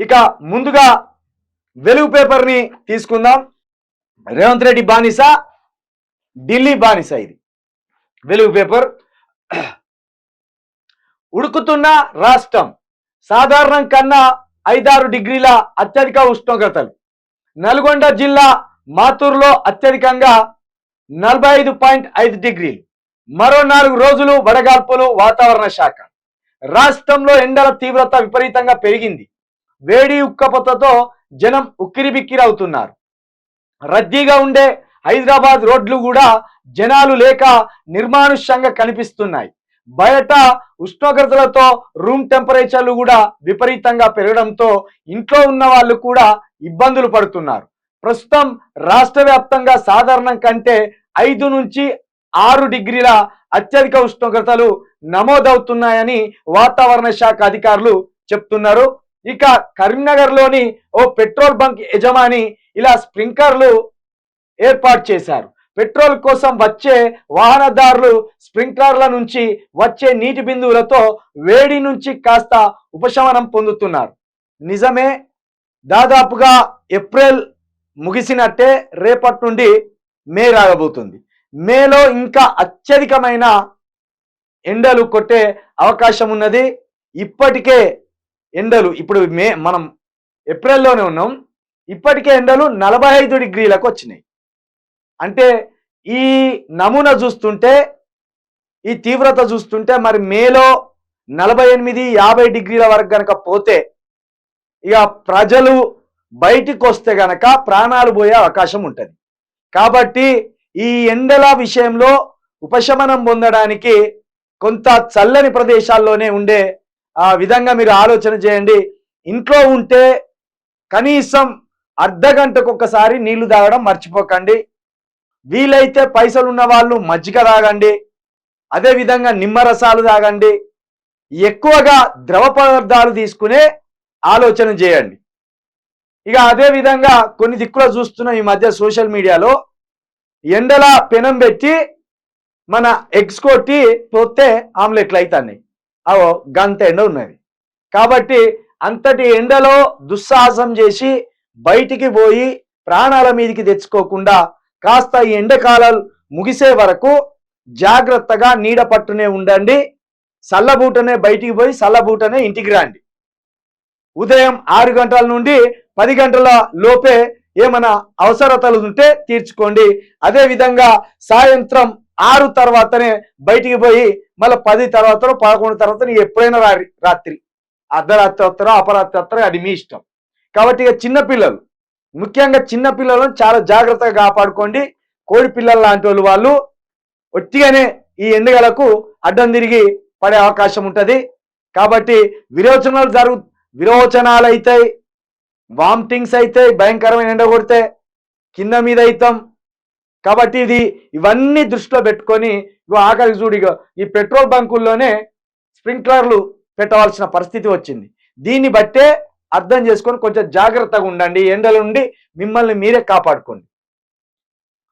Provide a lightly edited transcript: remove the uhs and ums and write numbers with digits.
ఇక ముందుగా వెలుగు పేపర్ని తీసుకుందాం. రేవంత్ రెడ్డి బానిస, ఢిల్లీ బానిస. ఇది వెలుగు పేపర్. ఉడుకుతున్న రాష్ట్రం, సాధారణం కన్నా 5-6 డిగ్రీల అత్యధిక ఉష్ణోగ్రతలు. నల్గొండ జిల్లా మాతూరులో అత్యధికంగా 45.5 డిగ్రీలు. మరో 4 రోజులు వడగాల్పులు. వాతావరణ శాఖ. రాష్ట్రంలో ఎండల తీవ్రత విపరీతంగా పెరిగింది. వేడి ఉక్కపోతతో జనం ఉక్కిరిబిక్కిరవుతున్నారు. రద్దీగా ఉండే హైదరాబాద్ రోడ్లు కూడా జనాలు లేక నిర్మానుష్యంగా కనిపిస్తున్నాయి. బయట ఉష్ణోగ్రతలతో రూమ్ టెంపరేచర్లు కూడా విపరీతంగా పెరగడంతో ఇంట్లో ఉన్న వాళ్ళు కూడా ఇబ్బందులు పడుతున్నారు. ప్రస్తుతం రాష్ట్ర వ్యాప్తంగా సాధారణం కంటే 5 నుంచి 6 డిగ్రీల అత్యధిక ఉష్ణోగ్రతలు నమోదవుతున్నాయని వాతావరణ శాఖ అధికారులు చెప్తున్నారు. ఇక కరీంనగర్లోని ఓ పెట్రోల్ బంక్ యజమాని ఇలా స్ప్రింక్లర్లు ఏర్పాటు చేశారు. పెట్రోల్ కోసం వచ్చే వాహనదారులు స్ప్రింక్లర్ల నుంచి వచ్చే నీటి బిందువులతో వేడి నుంచి కాస్త ఉపశమనం పొందుతున్నారు. నిజమే, దాదాపుగా ఏప్రిల్ ముగిసినట్టే. రేపటి నుండి మే రాగబోతుంది. మేలో ఇంకా అత్యధికమైన ఎండలు కొట్టే అవకాశం ఉన్నది. ఇప్పటికే ఎండలు, ఇప్పుడు మనం ఏప్రిల్లోనే ఉన్నాం, ఇప్పటికే ఎండలు 45 డిగ్రీలకు వచ్చినాయి. అంటే ఈ నమూనా చూస్తుంటే, ఈ తీవ్రత చూస్తుంటే మరి మేలో 48-50 డిగ్రీల వరకు గనక పోతే ఇక ప్రజలు బయటికి వస్తే గనక ప్రాణాలు పోయే అవకాశం ఉంటుంది. కాబట్టి ఈ ఎండల విషయంలో ఉపశమనం పొందడానికి కొంత చల్లని ప్రదేశాల్లోనే ఉండే విధంగా మీరు ఆలోచన చేయండి. ఇంట్లో ఉంటే కనీసం అర్ధ గంటకు ఒకసారి నీళ్లు తాగడం మర్చిపోకండి. వీలైతే పైసలు ఉన్న వాళ్ళు మజ్జిగ తాగండి, అదేవిధంగా నిమ్మరసాలు తాగండి. ఎక్కువగా ద్రవ పదార్థాలు తీసుకునే ఆలోచన చేయండి. ఇక అదేవిధంగా కొన్ని దిక్కులో చూస్తున్నాం ఈ మధ్య సోషల్ మీడియాలో, ఎండల పెనం పెట్టి మన ఎగ్స్ కొట్టి పోతే ఆమ్లెట్లు అవుతాయి. అవో గంట ఎండ ఉన్నది. కాబట్టి అంతటి ఎండలో దుస్సాహసం చేసి బయటికి పోయి ప్రాణాల మీదకి తెచ్చుకోకుండా కాస్త ఈ ఎండకాలాలు ముగిసే వరకు జాగ్రత్తగా నీడ పట్టునే ఉండండి. చల్లబూటనే బయటికి పోయి చల్లబూటనే ఇంటికి రండి. ఉదయం 6 గంటల నుండి 10 గంటల లోపే ఏమైనా అవసరతలు ఉంటే తీర్చుకోండి. అదేవిధంగా సాయంత్రం 6 తర్వాతనే బయటికి పోయి మళ్ళీ 10 తర్వాత 11 తర్వాత ఎప్పుడైనా రాత్రి అర్ధరాత్రి వస్తారో అపరాత్రి వస్తారో అది మీ ఇష్టం. కాబట్టి ఇక చిన్నపిల్లలు, ముఖ్యంగా చిన్నపిల్లలను చాలా జాగ్రత్తగా కాపాడుకోండి. కోడి పిల్లలు లాంటి వాళ్ళు ఒట్టిగానే ఈ ఎండగలకు అడ్డం తిరిగి పడే అవకాశం ఉంటుంది. కాబట్టి విరోచనాలు అవుతాయి, వామిటింగ్స్ అవుతాయి, భయంకరమైన ఎండ కొడితే కింద మీద అవుతాం. కాబట్టి ఇవన్నీ దృష్టిలో పెట్టుకొని ఆఖరికి చూడు, ఈ పెట్రోల్ బంకుల్లోనే స్ప్రింక్లర్లు పెట్టవలసిన పరిస్థితి వచ్చింది. దీన్ని బట్టే అర్థం చేసుకొని కొంచెం జాగ్రత్తగా ఉండండి. ఎండల నుండి మిమ్మల్ని మీరే కాపాడుకోండి.